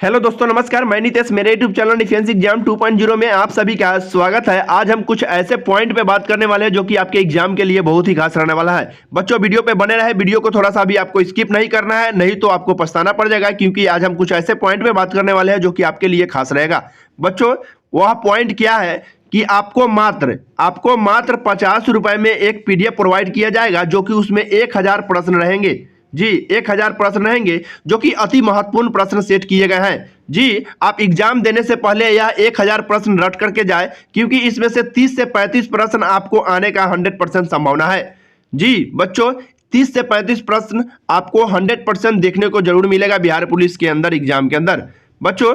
Hello दोस्तों, नमस्कार। मैं नितेश, मेरे यूट्यूब चैनल डिफेंस एग्जाम 2.0 में आप सभी का स्वागत है। आज हम कुछ ऐसे पॉइंट पे बात करने वाले हैं जो कि आपके एग्जाम के लिए बहुत ही खास रहने वाला है। बच्चों, वीडियो पे बने रहे, वीडियो को थोड़ा सा भी आपको स्किप नहीं करना है, नहीं तो आपको पछताना पड़ जाएगा, क्योंकि आज हम कुछ ऐसे पॉइंट पे बात करने वाले हैं जो कि आपके लिए खास रहेगा। बच्चों, वह पॉइंट क्या है कि आपको मात्र 50 रुपए में एक पीडीएफ प्रोवाइड किया जाएगा, जो कि उसमें 1000 प्रश्न रहेंगे। जी, 1000 प्रश्न रहेंगे जो कि अति महत्वपूर्ण प्रश्न सेट किए गए हैं। जी, आप एग्जाम देने से पहले यह 1000 प्रश्न रट करके जाए, क्योंकि इसमें से 30 से 35 प्रश्न आपको आने का 100% संभावना है। जी बच्चों, 30 से 35 प्रश्न आपको 100% देखने को जरूर मिलेगा बिहार पुलिस के अंदर एग्जाम के अंदर। बच्चों,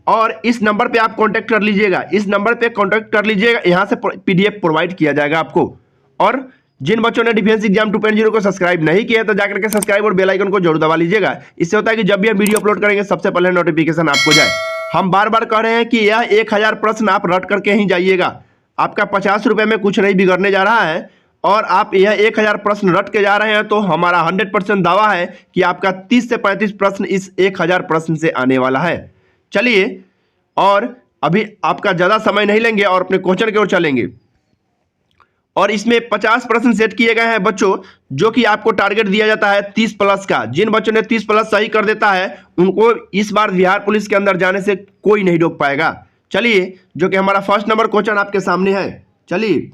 और इस नंबर पे आप कांटेक्ट कर लीजिएगा, इस नंबर पे कांटेक्ट कर लीजिएगा, यहाँ से पीडीएफ प्रोवाइड किया जाएगा आपको। और जिन बच्चों ने डिफेंस एग्जाम 2.0 को सब्सक्राइब नहीं किया है तो जाकर के सब्सक्राइब और बेल आइकन को जरूर दबा लीजिएगा। इससे होता है कि जब भी हम वीडियो अपलोड करेंगे सबसे पहले नोटिफिकेशन आपको जाए। हम बार बार कह रहे हैं कि यह 1000 प्रश्न आप रट करके ही जाइएगा। आपका 50 रुपए में कुछ नहीं बिगड़ने जा रहा है, और आप यह 1000 प्रश्न रट के जा रहे हैं तो हमारा 100% दावा है कि आपका 30 से 35 प्रश्न इस 1000 प्रश्न से आने वाला है। चलिए, और अभी आपका ज़्यादा समय नहीं लेंगे और अपने क्वेश्चन की ओर चलेंगे। और इसमें 50 प्रश्न सेट किए गए हैं बच्चों, जो कि आपको टारगेट दिया जाता है 30 प्लस का। जिन बच्चों ने 30 प्लस सही कर देता है उनको इस बार बिहार पुलिस के अंदर जाने से कोई नहीं रोक पाएगा। चलिए, जो कि हमारा फर्स्ट नंबर क्वेश्चन आपके सामने है। चलिए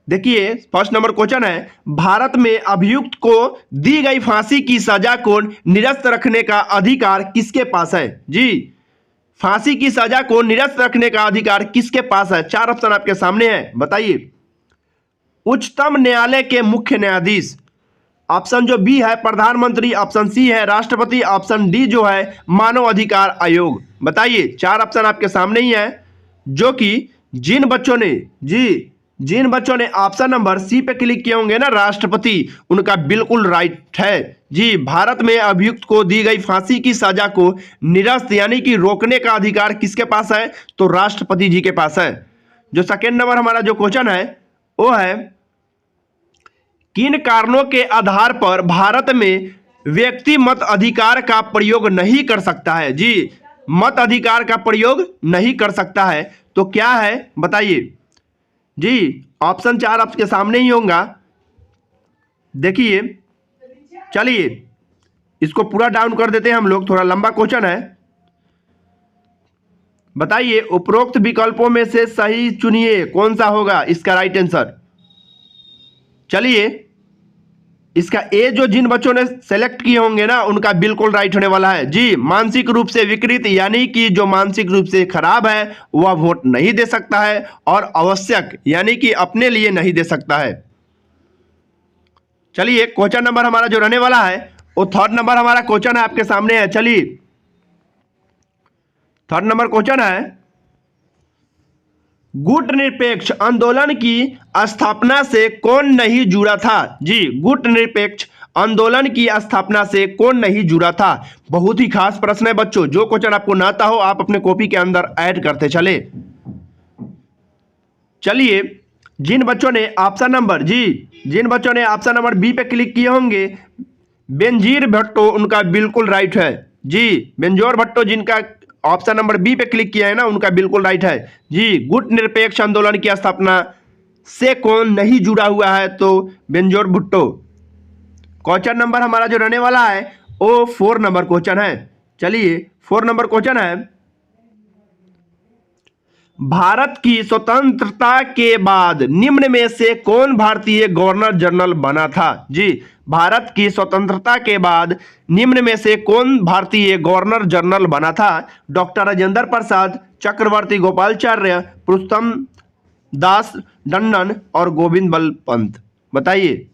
देखिए, फर्स्ट नंबर क्वेश्चन है, भारत में अभियुक्त को दी गई फांसी की सजा को निरस्त रखने का अधिकार किसके पास है? जी, फांसी की सजा को निरस्त रखने का अधिकार किसके पास है? 4 ऑप्शन आपके सामने है, बताइए। उच्चतम न्यायालय के मुख्य न्यायाधीश, ऑप्शन जो बी है प्रधानमंत्री, ऑप्शन सी है राष्ट्रपति, ऑप्शन डी जो है मानव अधिकार आयोग। बताइए, 4 ऑप्शन आपके सामने ही है, जो कि जिन बच्चों ने ऑप्शन नंबर सी पे क्लिक किए होंगे ना, राष्ट्रपति, उनका बिल्कुल राइट है। जी, भारत में अभियुक्त को दी गई फांसी की सजा को निरस्त यानी कि रोकने का अधिकार किसके पास है? तो राष्ट्रपति जी के पास है। जो सेकेंड नंबर हमारा जो क्वेश्चन है वो है, किन कारणों के आधार पर भारत में व्यक्ति मत अधिकार का प्रयोग नहीं कर सकता है? जी, मत अधिकार का प्रयोग नहीं कर सकता है, तो क्या है बताइए। जी, ऑप्शन 4 आपके सामने ही होगा। देखिए, चलिए इसको पूरा डाउन कर देते हैं हम लोग, थोड़ा लंबा क्वेश्चन है। बताइए, उपरोक्त विकल्पों में से सही चुनिए, कौन सा होगा इसका राइट आंसर? चलिए, इसका ए जो जिन बच्चों ने सेलेक्ट किए होंगे ना, उनका बिल्कुल राइट होने वाला है। जी, मानसिक रूप से विकृत यानी कि जो मानसिक रूप से खराब है वह वोट नहीं दे सकता है, और आवश्यक यानी कि अपने लिए नहीं दे सकता है। चलिए, क्वेश्चन नंबर हमारा जो रहने वाला है वो थर्ड नंबर हमारा क्वेश्चन है आपके सामने है। चलिए, थर्ड नंबर क्वेश्चन है, गुट निरपेक्ष आंदोलन की स्थापना से कौन नहीं जुड़ा था? जी, गुट निरपेक्ष आंदोलन की स्थापना से कौन नहीं जुड़ा था? बहुत ही खास प्रश्न है बच्चों, जो क्वेश्चन आपको ना आता हो आप अपने कॉपी के अंदर ऐड करते चले। चलिए, जिन बच्चों ने ऑप्शन नंबर बी पे क्लिक किए होंगे, बेनजीर भुट्टो, उनका बिल्कुल राइट है। जी, बेनजोर भुट्टो जिनका ऑप्शन नंबर बी पे क्लिक किया है ना, उनका बिल्कुल राइट है। जी, गुट निरपेक्ष आंदोलन की स्थापना से कौन नहीं जुड़ा हुआ है? तो बेनजोर भुट्टो। क्वेश्चन नंबर हमारा जो रहने वाला है वो 4 नंबर क्वेश्चन है। चलिए, 4 नंबर क्वेश्चन है, भारत की स्वतंत्रता के बाद निम्न में से कौन भारतीय गवर्नर जनरल बना था? जी, भारत की स्वतंत्रता के बाद निम्न में से कौन भारतीय गवर्नर जनरल बना था? डॉक्टर राजेंद्र प्रसाद, चक्रवर्ती गोपालाचार्य, पुरुषोत्तम दास टंडन और गोविंद बल्लभ पंत। बताइए।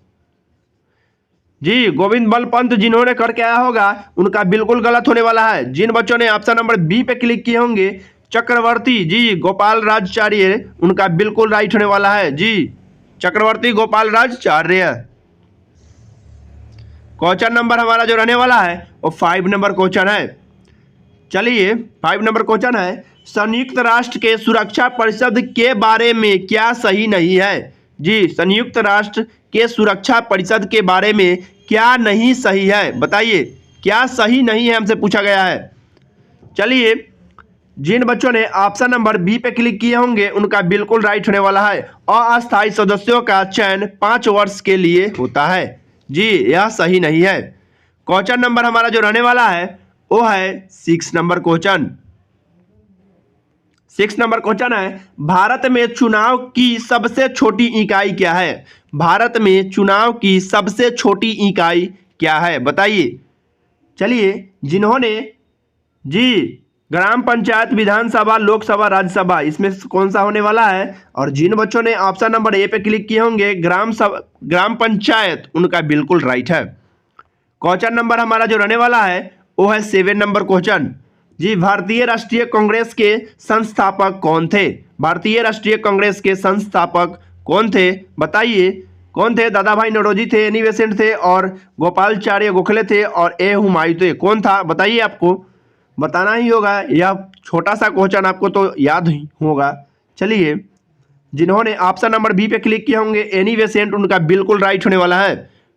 जी, गोविंद बल्लभ पंत जिन्होंने करके आया होगा उनका बिल्कुल गलत होने वाला है। जिन बच्चों ने ऑप्शन नंबर बी पे क्लिक किए होंगे, चक्रवर्ती जी गोपाल राजाचार्य, उनका बिल्कुल राइट होने वाला है। जी, चक्रवर्ती गोपाल राजाचार्य। क्वेश्चन नंबर हमारा जो रहने वाला है वो 5 नंबर क्वेश्चन है। चलिए, 5 नंबर क्वेश्चन है, संयुक्त राष्ट्र के सुरक्षा परिषद के बारे में क्या सही नहीं है? जी, संयुक्त राष्ट्र के सुरक्षा परिषद के बारे में क्या नहीं सही है? बताइए, क्या सही नहीं है हमसे पूछा गया है। चलिए, जिन बच्चों ने ऑप्शन नंबर बी पे क्लिक किए होंगे उनका बिल्कुल राइट होने वाला है। अस्थायी सदस्यों का चयन 5 वर्ष के लिए होता है। जी, यह सही नहीं है। क्वेश्चन नंबर हमारा जो रहने वाला है वो है 6 नंबर क्वेश्चन। 6 नंबर क्वेश्चन है, भारत में चुनाव की सबसे छोटी इकाई क्या है? भारत में चुनाव की सबसे छोटी इकाई क्या है, बताइए। चलिए, जिन्होंने जी ग्राम पंचायत, विधानसभा, लोकसभा, राज्यसभा, इसमें कौन सा होने वाला है? और जिन बच्चों ने ऑप्शन नंबर ए पे क्लिक किए होंगे ग्राम पंचायत, उनका बिल्कुल राइट है। क्वेश्चन नंबर हमारा जो रहने वाला है वो है 7 नंबर क्वेश्चन। जी, भारतीय राष्ट्रीय कांग्रेस के संस्थापक कौन थे? भारतीय राष्ट्रीय कांग्रेस के संस्थापक कौन थे, बताइए। कौन थे? दादा भाई नौरोजी थे, एनी बेसेंट थे, और गोपालचार्य गोखले थे, और ए हुमायूं थे। कौन था, बताइए। आपको बताना ही होगा, यह छोटा सा क्वेश्चन आपको तो याद ही होगा। चलिए, जिन्होंने ऑप्शन नंबर बी पे क्लिक किए होंगे एनी बेसेंट, उनका बिल्कुल राइट होने वाला है।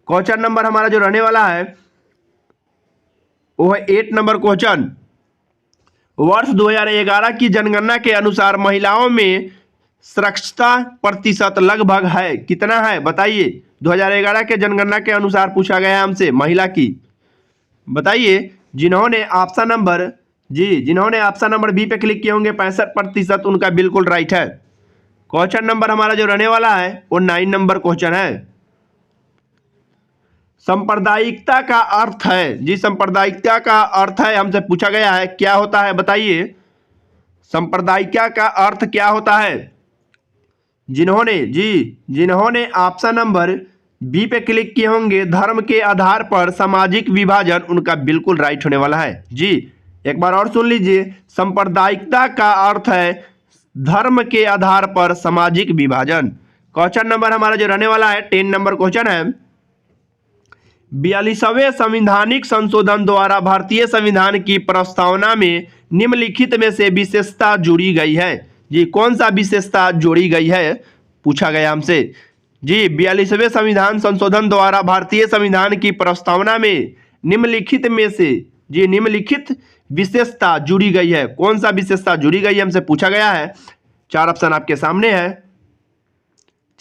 क्वेश्चन नंबर हमारा जो रहने वाला है वो है 8 नंबर क्वेश्चन। वर्ष 2011 की जनगणना के अनुसार महिलाओं में साक्षरता प्रतिशत लगभग है, कितना है, बताइए। 2011 के जनगणना के अनुसार पूछा गया है हमसे महिला की, बताइए। जिन्होंने ऑप्शन नंबर बी पे क्लिक किए होंगे 65%, उनका बिल्कुल राइट है। क्वेश्चन नंबर हमारा जो रहने वाला है वो 9 नंबर क्वेश्चन है। सांप्रदायिकता का अर्थ है, जी सांप्रदायिकता का अर्थ है, हमसे पूछा गया है क्या होता है, बताइए। सांप्रदायिकता का अर्थ क्या होता है? जिन्होंने ऑप्शन नंबर बी पे क्लिक किए होंगे धर्म के आधार पर सामाजिक विभाजन, उनका बिल्कुल राइट होने वाला है। जी, एक बार और सुन लीजिए। सांप्रदायिकता का अर्थ है धर्म के आधार पर सामाजिक विभाजन। क्वेश्चन नंबर हमारा जो रहने वाला है 10 नंबर क्वेश्चन है। 42वें संवैधानिक संशोधन द्वारा भारतीय संविधान की प्रस्तावना में निम्नलिखित में से विशेषता जोड़ी गई है। जी, कौन सा विशेषता जोड़ी गई है, पूछा गया हमसे। जी, 42वें संविधान संशोधन द्वारा भारतीय संविधान की प्रस्तावना में निम्नलिखित में से निम्नलिखित विशेषता जुड़ी गई है। कौन सा विशेषता जुड़ी गई है, हमसे पूछा गया है। 4 ऑप्शन आपके सामने है।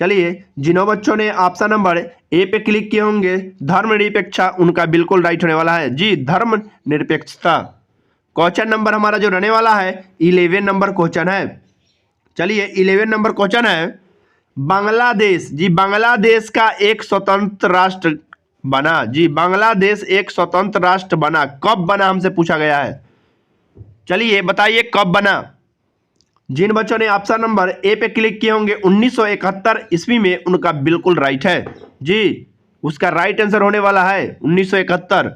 चलिए, जिन्हों बच्चों ने ऑप्शन नंबर ए पे क्लिक किए होंगे धर्मनिरपेक्षता, उनका बिल्कुल राइट होने वाला है। जी, धर्मनिरपेक्षता। क्वेश्चन नंबर हमारा जो रहने वाला है 11 नंबर क्वेश्चन है। चलिए, 11 नंबर क्वेश्चन है। बांग्लादेश, जी बांग्लादेश का एक स्वतंत्र राष्ट्र बना। जी, बांग्लादेश एक स्वतंत्र राष्ट्र बना, कब बना, हमसे पूछा गया है। चलिए, बताइए कब बना। जिन बच्चों ने ऑप्शन नंबर ए पे क्लिक किए होंगे 1971 ईस्वी में, उनका बिल्कुल राइट है। जी, उसका राइट आंसर होने वाला है 1971।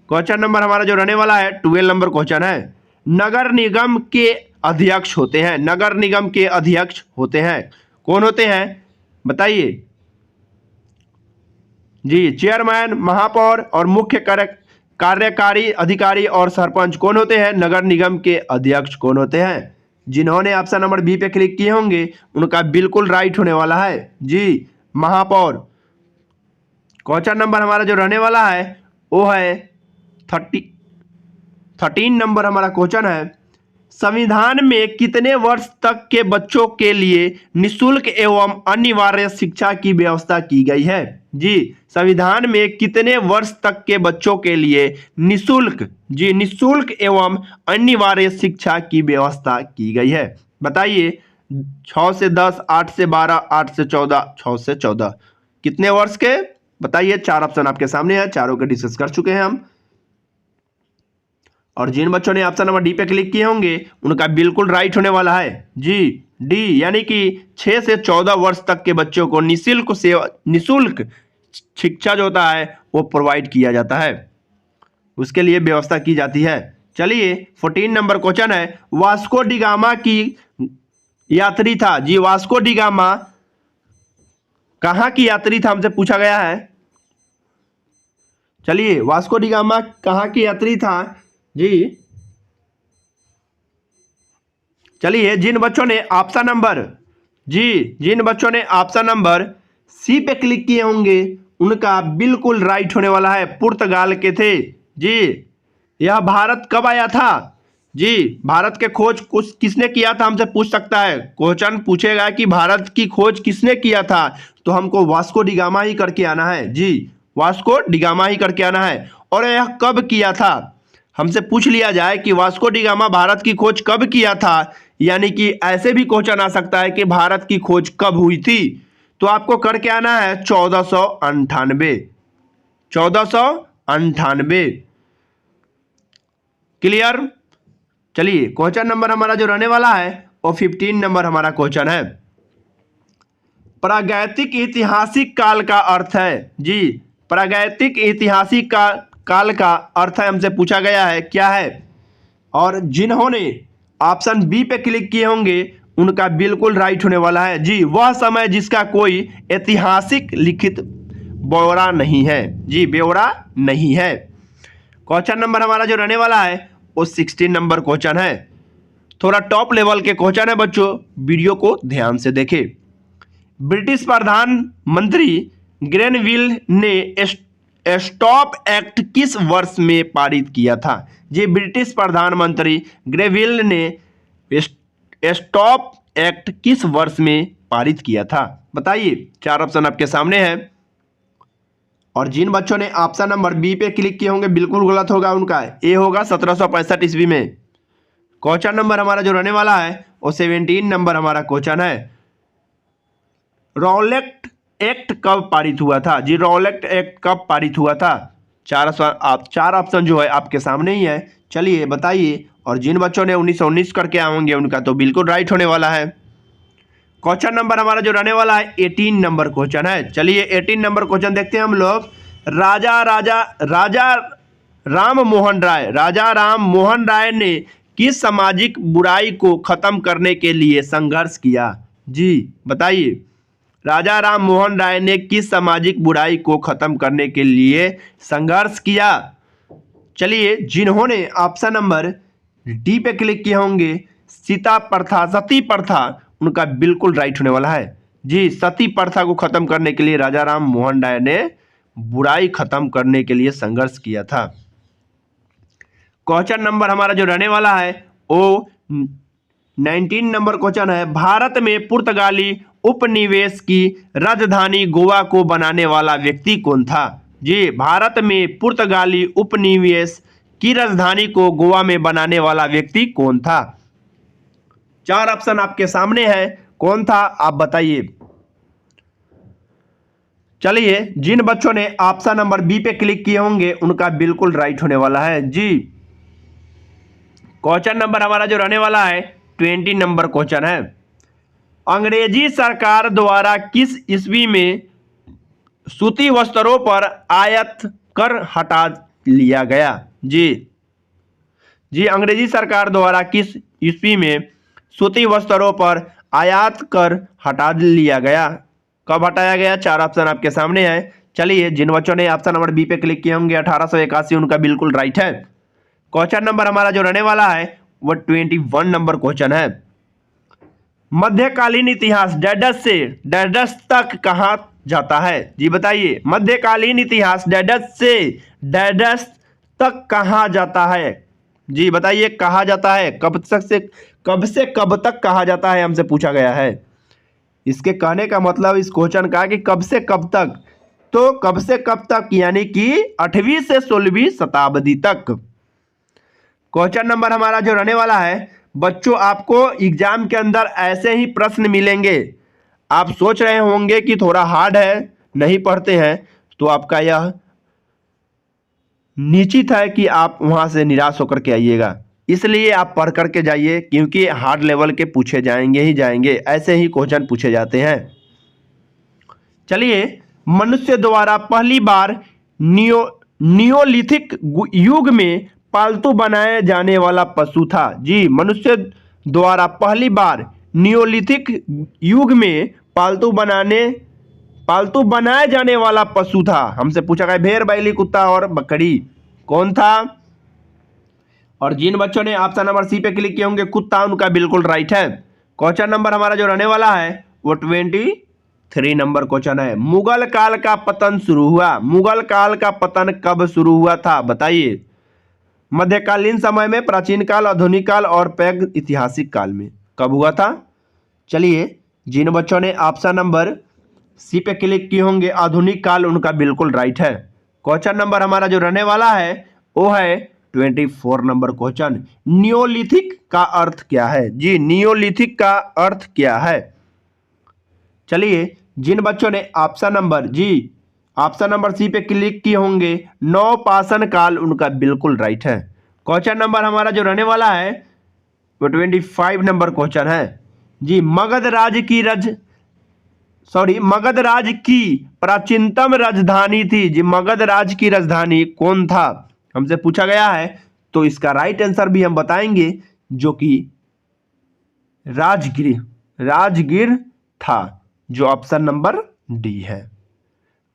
क्वेश्चन नंबर हमारा जो रहने वाला है 12 नंबर क्वेश्चन है। नगर निगम के अध्यक्ष होते हैं, नगर निगम के अध्यक्ष होते हैं, कौन होते हैं, बताइए। जी, चेयरमैन, महापौर और मुख्य कार्यकारी अधिकारी और सरपंच कौन होते हैं? नगर निगम के अध्यक्ष कौन होते हैं? जिन्होंने ऑप्शन नंबर बी पे क्लिक किए होंगे उनका बिल्कुल राइट होने वाला है। जी, महापौर। क्वेश्चन नंबर हमारा जो रहने वाला है वो है 13 नंबर हमारा क्वेश्चन है। संविधान में कितने वर्ष तक के बच्चों के लिए निःशुल्क एवं अनिवार्य शिक्षा की व्यवस्था की गई है? जी, संविधान में कितने वर्ष तक के बच्चों के लिए निःशुल्क एवं अनिवार्य शिक्षा की व्यवस्था की गई है, बताइए। 6 से 10, 8 से 12, 8 से 14, 6 से 14, कितने वर्ष के, बताइए। 4 ऑप्शन आपके सामने है, चारों के डिस्कस कर चुके हैं हम। और जिन बच्चों ने ऑप्शन नंबर डी पे क्लिक किए होंगे उनका बिल्कुल राइट होने वाला है। जी, डी, यानी कि 6 से 14 वर्ष तक के बच्चों को निःशुल्क शिक्षा जो होता है वो प्रोवाइड किया जाता है, उसके लिए व्यवस्था की जाती है। चलिए, 14 नंबर क्वेश्चन है। वास्को डी गामा की यात्री था। जी, वास्को डी गामा कहाँ की यात्री था, हमसे पूछा गया है। चलिए, वास्को डी गामा कहाँ की यात्री था? जी, चलिए, जिन बच्चों ने ऑप्शन नंबर सी पे क्लिक किए होंगे उनका बिल्कुल राइट होने वाला है। पुर्तगाल के थे। जी, यह भारत कब आया था? जी, भारत के खोज कुछ किसने किया था हमसे पूछ सकता है। क्वेश्चन पूछेगा कि भारत की खोज किसने किया था, तो हमको वास्को डिगामा ही करके आना है। जी, वास्को डिगामा ही करके आना है। और यह कब किया था, हमसे पूछ लिया जाए कि वास्को डिगामा भारत की खोज कब किया था, यानी कि ऐसे भी क्वेश्चन आ सकता है कि भारत की खोज कब हुई थी, तो आपको करके आना है 1498। 1498। क्लियर। चलिए, क्वेश्चन नंबर हमारा जो रहने वाला है वो 15 नंबर हमारा क्वेश्चन है। प्रागैतिक ऐतिहासिक काल का अर्थ है। जी, प्रागैतिक ऐतिहासिक काल का अर्थ है हमसे पूछा गया है, क्या है। और जिन्होंने ऑप्शन बी पे क्लिक किए होंगे उनका बिल्कुल राइट होने वाला है। जी, वह समय जिसका कोई ऐतिहासिक लिखित ब्यौरा नहीं है। जी, ब्यौरा नहीं है। क्वेश्चन नंबर हमारा जो रहने वाला है वो 16 नंबर क्वेश्चन है। थोड़ा टॉप लेवल के क्वेश्चन है बच्चों, वीडियो को ध्यान से देखें। ब्रिटिश प्रधानमंत्री ग्रेनविल ने स्टॉप एक्ट किस वर्ष में पारित किया था। जी, ब्रिटिश प्रधानमंत्री ग्रेविल ने स्टॉप एक्ट किस वर्ष में पारित किया था, बताइए। चार ऑप्शन आपके सामने है, और जिन बच्चों ने ऑप्शन नंबर बी पे क्लिक किए होंगे बिल्कुल गलत होगा उनका। ए होगा 1765 ईस्वी में। क्वेश्चन नंबर हमारा जो रहने वाला है वो 17 नंबर हमारा क्वेश्चन है। रॉलेट एक्ट कब पारित हुआ था। जी, रॉलेट एक्ट कब पारित हुआ था। चार ऑप्शन जो है आपके सामने ही है। चलिए बताइए, और जिन बच्चों ने 1919 करके आए होंगे उनका तो बिल्कुल राइट होने वाला है। क्वेश्चन नंबर हमारा जो रहने वाला है 18 नंबर क्वेश्चन है। चलिए 18 नंबर क्वेश्चन देखते हैं हम लोग। राजा राम मोहन राय ने किस सामाजिक बुराई को खत्म करने के लिए संघर्ष किया। जी बताइए, राजा राम मोहन राय ने किस सामाजिक बुराई को खत्म करने के लिए संघर्ष किया। चलिए, जिन्होंने ऑप्शन नंबर डी पे क्लिक किए होंगे सती प्रथा, उनका बिल्कुल राइट होने वाला है। जी, सती प्रथा को खत्म करने के लिए राजा राम मोहन राय ने बुराई खत्म करने के लिए संघर्ष किया था। क्वेश्चन नंबर हमारा जो रहने वाला है वो 19 नंबर क्वेश्चन है। भारत में पुर्तगाली उपनिवेश की राजधानी गोवा को बनाने वाला व्यक्ति कौन था। जी, भारत में पुर्तगाली उपनिवेश की राजधानी को गोवा में बनाने वाला व्यक्ति कौन था। चार ऑप्शन आपके सामने है, कौन था आप बताइए। चलिए, जिन बच्चों ने ऑप्शन नंबर बी पे क्लिक किए होंगे उनका बिल्कुल राइट होने वाला है। जी, क्वेश्चन नंबर हमारा जो रहने वाला है 20 नंबर क्वेश्चन है। अंग्रेजी सरकार द्वारा किस ईस्वी में सूती वस्त्रों पर आयात कर हटा लिया गया। जी, अंग्रेजी सरकार द्वारा किस ईस्वी में सूती वस्त्रों पर आयात कर हटा लिया गया, कब हटाया गया। चार ऑप्शन आपके सामने है। चलिए, जिन बच्चों ने ऑप्शन नंबर बी पे क्लिक किए होंगे 1881, उनका बिल्कुल राइट है। क्वेश्चन नंबर हमारा जो रहने वाला है वो 21 नंबर क्वेश्चन है। मध्यकालीन इतिहास डैडस से डैडस तक कहा जाता है। जी बताइए, मध्यकालीन इतिहास डैडस से डैडस तक कहा जाता है। जी बताइए, कहा जाता है कब से कब तक कहा जाता है, हमसे पूछा गया है। इसके कहने का मतलब इस क्वेश्चन का कि कब से कब तक, तो कब से कब तक यानी कि 8वीं से 16वीं शताब्दी तक। क्वेश्चन नंबर हमारा जो रहने वाला है बच्चों, आपको एग्जाम के अंदर ऐसे ही प्रश्न मिलेंगे। आप सोच रहे होंगे कि थोड़ा हार्ड है, नहीं पढ़ते हैं, तो आपका यह निश्चित है कि आप वहां से निराश होकर के आइएगा। इसलिए आप पढ़ करके जाइए, क्योंकि हार्ड लेवल के पूछे जाएंगे ही जाएंगे, ऐसे ही क्वेश्चन पूछे जाते हैं। चलिए, मनुष्य द्वारा पहली बार नियोलिथिक युग में पालतू बनाए जाने वाला पशु था। जी, मनुष्य द्वारा पहली बार नियोलिथिक युग में पालतू बनाए जाने वाला पशु था। हमसे पूछा गया भेड़, बैली, कुत्ता और बकरी, कौन था। और जिन बच्चों ने ऑप्शन नंबर सी पे क्लिक किए होंगे कुत्ता, उनका बिल्कुल राइट है। क्वेश्चन नंबर हमारा जो रहने वाला है वो 23 नंबर क्वेश्चन है। मुगल काल का पतन शुरू हुआ। मुगल काल का पतन कब शुरू हुआ था, बताइए। मध्यकालीन समय में, प्राचीन काल, आधुनिक काल और पैघ ऐतिहासिक काल में। कब हुआ था? चलिए, जिन बच्चों ने ऑप्शन नंबर सी पे क्लिक किए होंगे आधुनिक काल, उनका बिल्कुल राइट है। क्वेश्चन नंबर हमारा जो रहने वाला है वो है 24 नंबर क्वेश्चन। नियोलिथिक का अर्थ क्या है? जी, नियोलिथिक का अर्थ क्या है? चलिए, जिन बच्चों ने ऑप्शन नंबर सी पे क्लिक किए होंगे नवपाषाण काल, उनका बिल्कुल राइट है। क्वेश्चन नंबर हमारा जो रहने वाला है वो 25 नंबर क्वेश्चन है। जी, मगध राज की प्राचीनतम राजधानी थी। जी, मगध राज की राजधानी कौन था? हमसे पूछा गया है, तो इसका राइट आंसर भी हम बताएंगे, जो कि राजगीर था, जो ऑप्शन नंबर डी है।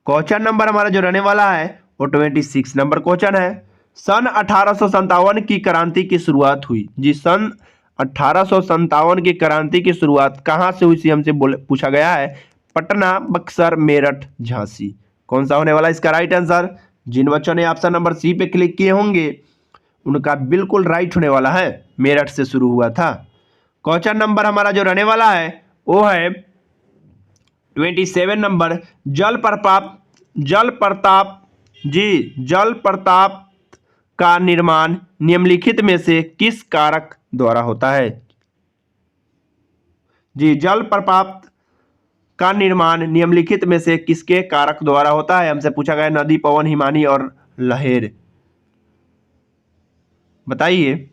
क्वेश्चन नंबर हमारा जो रहने वाला है वो 26 नंबर क्वेश्चन है। सन 1857 की क्रांति की शुरुआत हुई। जी, सन 1857 की क्रांति की शुरुआत कहां से हुई? हमसे पूछा गया है। पटना, बक्सर, मेरठ, झांसी। कौन सा होने वाला इसका राइट आंसर? जिन बच्चों ने ऑप्शन नंबर सी पे क्लिक किए होंगे उनका बिल्कुल राइट होने वाला है, मेरठ से शुरू हुआ था। क्वेश्चन नंबर हमारा जो रहने वाला है वो है 27 नंबर। जल प्रताप का निर्माण निम्नलिखित में से किस कारक द्वारा होता है? जी, जल प्रपात का निर्माण निम्नलिखित में से किसके कारक द्वारा होता है? हमसे पूछा गया नदी, पवन, हिमानी और लहर। बताइए।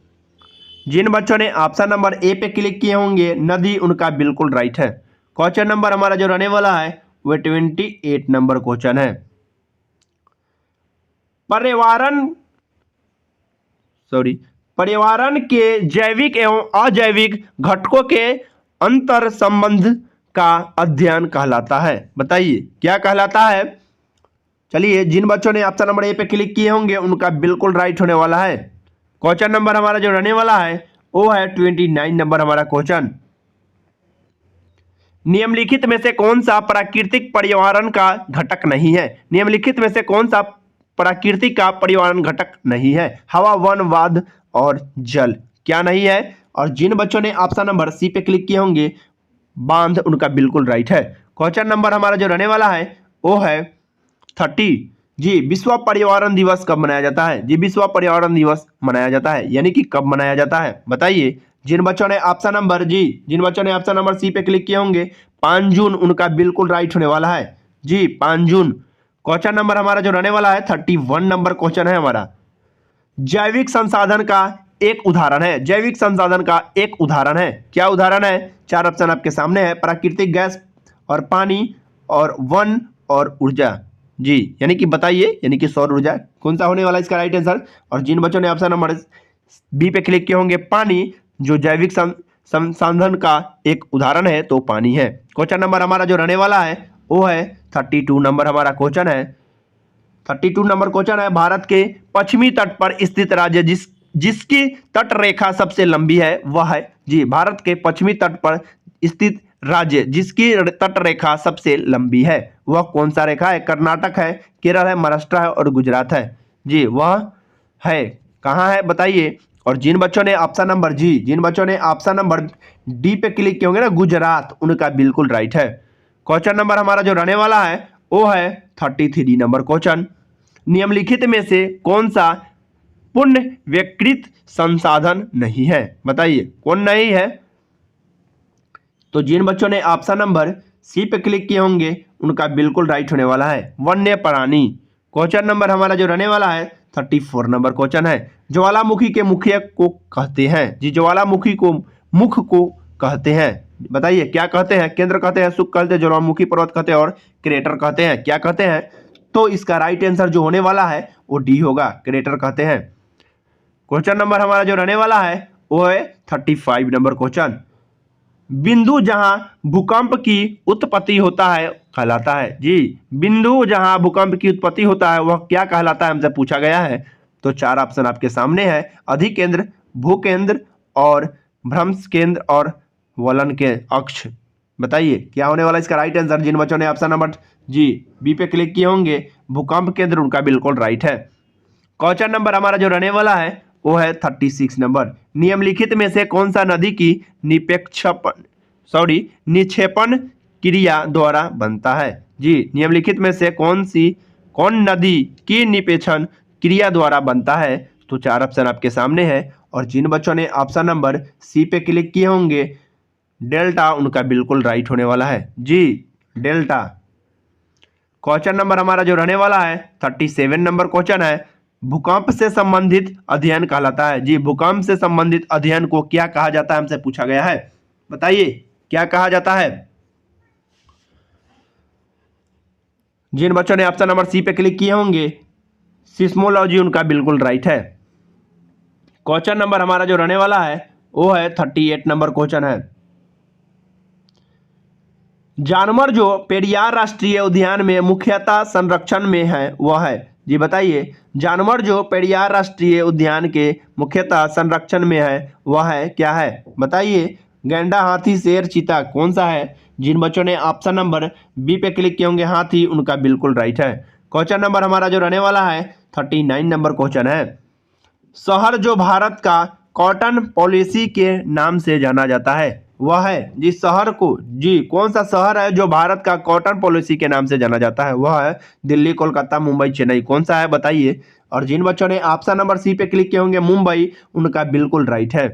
जिन बच्चों ने ऑप्शन नंबर ए पे क्लिक किए होंगे नदी, उनका बिल्कुल राइट है। क्वेश्चन नंबर हमारा जो रहने वाला है वह 28 नंबर क्वेश्चन है। पर्यावरण के जैविक एवं अजैविक घटकों के अंतर संबंध का अध्ययन कहलाता है। बताइए क्या कहलाता है? चलिए, जिन बच्चों ने ऑप्शन नंबर ए पे क्लिक किए होंगे उनका बिल्कुल राइट होने वाला है। क्वेश्चन नंबर हमारा जो रहने वाला है वो है 29 नंबर हमारा क्वेश्चन। निम्नलिखित में से कौन सा प्राकृतिक पर्यावरण का घटक नहीं है? निम्नलिखित में से कौन सा प्राकृतिक का पर्यावरण घटक नहीं है? हवा, वन, वाद और जल क्या नहीं है? और जिन बच्चों ने ऑप्शन नंबर सी पे क्लिक किए होंगे बांध, उनका बिल्कुल राइट है। क्वेश्चन नंबर हमारा जो रहने वाला है वो है 30। जी, विश्व पर्यावरण दिवस कब मनाया जाता है? जी, विश्व पर्यावरण दिवस मनाया जाता है, यानी कि कब मनाया जाता है? बताइए। जिन बच्चों ने ऑप्शन नंबर सी पे क्लिक किए होंगे 5 जून, उनका बिल्कुल राइट होने वाला है। जी, 5 जून। क्वेश्चन नंबर हमारा जो रहने वाला है 31 नंबर क्वेश्चन है हमारा। जैविक संसाधन का एक उदाहरण है। जैविक संसाधन का एक उदाहरण है। क्या उदाहरण है? 4 ऑप्शन आपके सामने है। प्राकृतिक गैस और पानी और वन और ऊर्जा। जी, यानी कि बताइए, यानी कि सौर ऊर्जा। कौन सा होने वाला इसका राइट आंसर? और जिन बच्चों ने ऑप्शन नंबर बी पे क्लिक किए होंगे पानी, जो जैविक संसाधन का एक उदाहरण है, तो पानी है। क्वेश्चन नंबर हमारा जो रहने वाला है वो है 32 नंबर हमारा क्वेश्चन है। 32 नंबर क्वेश्चन है। भारत के पश्चिमी तट पर स्थित राज्य जिसकी तट रेखा सबसे लंबी है वह है। जी, भारत के पश्चिमी तट पर स्थित राज्य जिसकी तट रेखा सबसे लंबी है वह कौन सा रेखा है? कर्नाटक है, केरल है, महाराष्ट्र है और गुजरात है। जी, वह है कहाँ है? बताइए। और जिन बच्चों ने ऑप्शन नंबर डी पे क्लिक किए होंगे ना, गुजरात, उनका बिल्कुल राइट है। क्वेश्चन नंबर हमारा जो रहने वाला है वो है 33 नंबर क्वेश्चन। निम्नलिखित में से कौन सा पुनर्विकृत संसाधन नहीं है? बताइए कौन नहीं है? तो जिन बच्चों ने ऑप्शन नंबर सी पे क्लिक किए होंगे उनका बिल्कुल राइट होने वाला है, वन्य प्राणी। क्वेश्चन नंबर हमारा जो रहने वाला है 34 नंबर क्वेश्चन है। ज्वालामुखी के मुखिया को कहते हैं। जी, ज्वालामुखी को मुख को कहते हैं। बताइए क्या कहते हैं? केंद्र कहते हैं, शुक कहते हैं, ज्वालामुखी पर्वत कहते हैं और क्रेटर कहते हैं। क्या कहते हैं? तो इसका राइट आंसर जो होने वाला है वो डी होगा, क्रेटर कहते हैं। क्वेश्चन नंबर हमारा जो रहने वाला है वो है 35 नंबर क्वेश्चन। बिंदु जहां भूकंप की उत्पत्ति होता है कहलाता है। जी, बिंदु जहां भूकंप की उत्पत्ति होता है वह क्या कहलाता है? हमसे पूछा गया है। तो 4 ऑप्शन आपके सामने है। अधिकेंद्र, भूकेंद्र और भ्रंश केंद्र और वलन के अक्ष। बताइए क्या होने वाला इसका राइट आंसर? जिन बच्चों ने ऑप्शन नंबर जी बी पे क्लिक किए होंगे भूकंप केंद्र, उनका बिल्कुल राइट है। क्वेश्चन नंबर हमारा जो रहने वाला है वो है 36 नंबर। निम्नलिखित में से कौन सा नदी की निक्षेपण क्रिया द्वारा बनता है? जी, निम्नलिखित में से कौन नदी की निक्षेपण क्रिया द्वारा बनता है? तो 4 ऑप्शन आपके सामने है और जिन बच्चों ने ऑप्शन नंबर सी पे क्लिक किए होंगे डेल्टा, उनका बिल्कुल राइट होने वाला है। जी, डेल्टा। क्वेश्चन नंबर हमारा जो रहने वाला है 37 नंबर क्वेश्चन है, भूकंप से संबंधित अध्ययन कहलाता है। जी, भूकंप से संबंधित अध्ययन को क्या कहा जाता है, हमसे पूछा गया है। बताइए क्या कहा जाता है? जिन बच्चों ने ऑप्शन नंबर सी पे क्लिक किए होंगे सिस्मोलॉजी, उनका बिल्कुल राइट है। क्वेश्चन नंबर हमारा जो रहने वाला है वो है 38 नंबर क्वेश्चन है, जानवर जो पेरियार राष्ट्रीय उद्यान में मुख्यतः संरक्षण में है वह है। जी बताइए, जानवर जो पेरियार राष्ट्रीय उद्यान के मुख्यतः संरक्षण में है वह है, क्या है? बताइए। गैंडा, हाथी, शेर, चीता, कौन सा है? जिन बच्चों ने ऑप्शन नंबर बी पे क्लिक किए होंगे हाथी, उनका बिल्कुल राइट है। क्वेश्चन नंबर हमारा जो रहने वाला है 39 नंबर क्वेश्चन है, शहर जो भारत का कॉटन पॉलिसी के नाम से जाना जाता है वह है। जी, शहर को, जी कौन सा शहर है जो भारत का कॉटन पॉलिसी के नाम से जाना जाता है? वह है दिल्ली, कोलकाता, मुंबई, चेन्नई, कौन सा है? बताइए। और जिन बच्चों ने ऑप्शन नंबर सी पे क्लिक किए होंगे मुंबई, उनका बिल्कुल राइट है।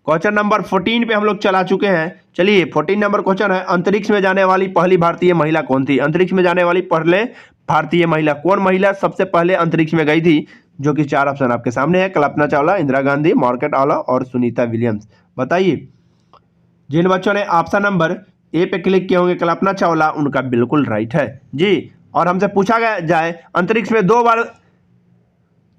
क्वेश्चन नंबर 14 पे हम लोग चला चुके हैं। चलिए, 14 नंबर क्वेश्चन है, अंतरिक्ष में जाने वाली पहली भारतीय महिला कौन थी? अंतरिक्ष में जाने वाली पहले भारतीय महिला, कौन महिला सबसे पहले अंतरिक्ष में गई थी? जो कि 4 ऑप्शन आपके सामने है, कल्पना चावला, इंदिरा गांधी, मार्गारेट ऑला और सुनीता विलियम्स। बताइए। जिन बच्चों ने ऑप्शन नंबर ए पे क्लिक किए होंगे कल्पना चावला, उनका बिल्कुल राइट है। जी, और हमसे पूछा गया जाए अंतरिक्ष में 2 बार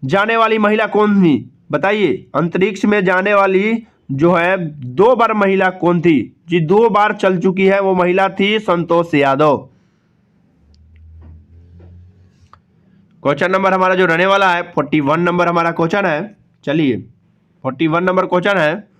जाने वाली महिला कौन थी? बताइए, अंतरिक्ष में जाने वाली जो है 2 बार महिला कौन थी? जी, 2 बार चल चुकी है, वो महिला थी संतोष यादव। क्वेश्चन नंबर हमारा जो रहने वाला है 41 नंबर हमारा क्वेश्चन है। चलिए, 41 नंबर क्वेश्चन है,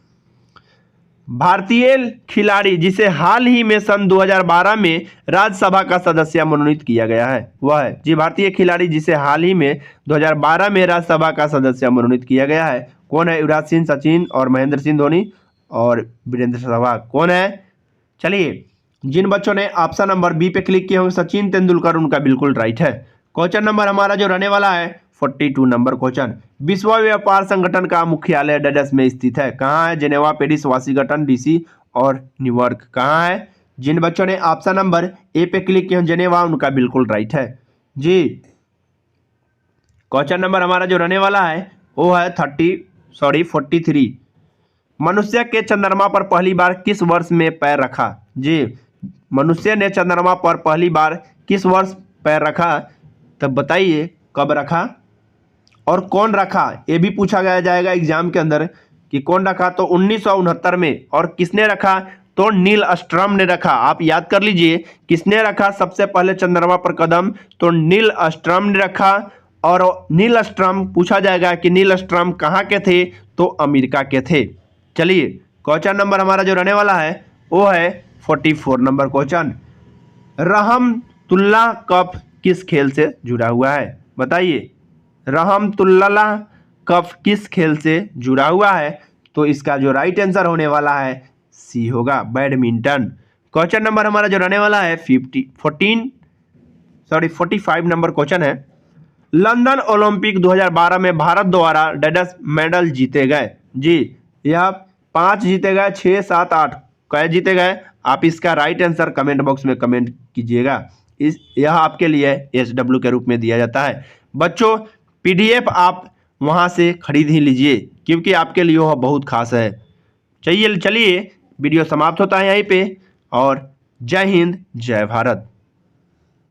भारतीय खिलाड़ी जिसे हाल ही में सन 2012 में राज्यसभा का सदस्य मनोनीत किया गया है वह है। जी, भारतीय खिलाड़ी जिसे हाल ही में 2012 में राज्यसभा का सदस्य मनोनीत किया गया है, कौन है? युवराज सिंह, सचिन और महेंद्र सिंह धोनी और वीरेंद्र सहवाग, कौन है? चलिए, जिन बच्चों ने ऑप्शन नंबर बी पे क्लिक किए होंगे सचिन तेंदुलकर, उनका बिल्कुल राइट है। क्वेश्चन नंबर हमारा जो रहने वाला है 42 नंबर क्वेश्चन, विश्व व्यापार संगठन का मुख्यालय डडस में स्थित है, कहाँ है? जेनेवा, पेरिस, वाशिंगटन डीसी और न्यूयॉर्क, कहाँ है? जिन बच्चों ने ऑप्शन नंबर ए पे क्लिक किया जेनेवा, उनका बिल्कुल राइट है। जी, क्वेश्चन नंबर हमारा जो रहने वाला है वो है 43, मनुष्य के चंद्रमा पर पहली बार किस वर्ष में पैर रखा? जी, मनुष्य ने चंद्रमा पर पहली बार किस वर्ष पैर रखा? तब बताइए कब रखा और कौन रखा, ये भी पूछा गया जाएगा एग्जाम के अंदर कि कौन रखा। तो 1969 में। और किसने रखा? तो नील आर्मस्ट्रांग ने रखा। आप याद कर लीजिए, किसने रखा सबसे पहले चंद्रमा पर कदम? तो नील आर्मस्ट्रांग ने रखा। और नील आर्मस्ट्रांग पूछा जाएगा कि नील आर्मस्ट्रांग कहाँ के थे? तो अमेरिका के थे। चलिए, क्वेश्चन नंबर हमारा जो रहने वाला है वो है 44 नंबर क्वेश्चन, रहमतुल्लाह कप किस खेल से जुड़ा हुआ है? बताइए, रहमतुल्लाह कप किस खेल से जुड़ा हुआ है? तो इसका जो राइट आंसर होने वाला है सी होगा, बैडमिंटन। क्वेश्चन नंबर हमारा जो रहने वाला है 45 नंबर क्वेश्चन है, लंदन ओलंपिक 2012 में भारत द्वारा डडस मेडल जीते गए। जी, यह 5 जीते गए, 6, 7, 8 कै जीते गए? आप इसका राइट आंसर कमेंट बॉक्स में कमेंट कीजिएगा। यह आपके लिए SW के रूप में दिया जाता है। बच्चों, PDF आप वहां से खरीद ही लीजिए क्योंकि आपके लिए वह बहुत खास है। चलिए वीडियो समाप्त होता है यहीं पे और जय हिंद, जय भारत।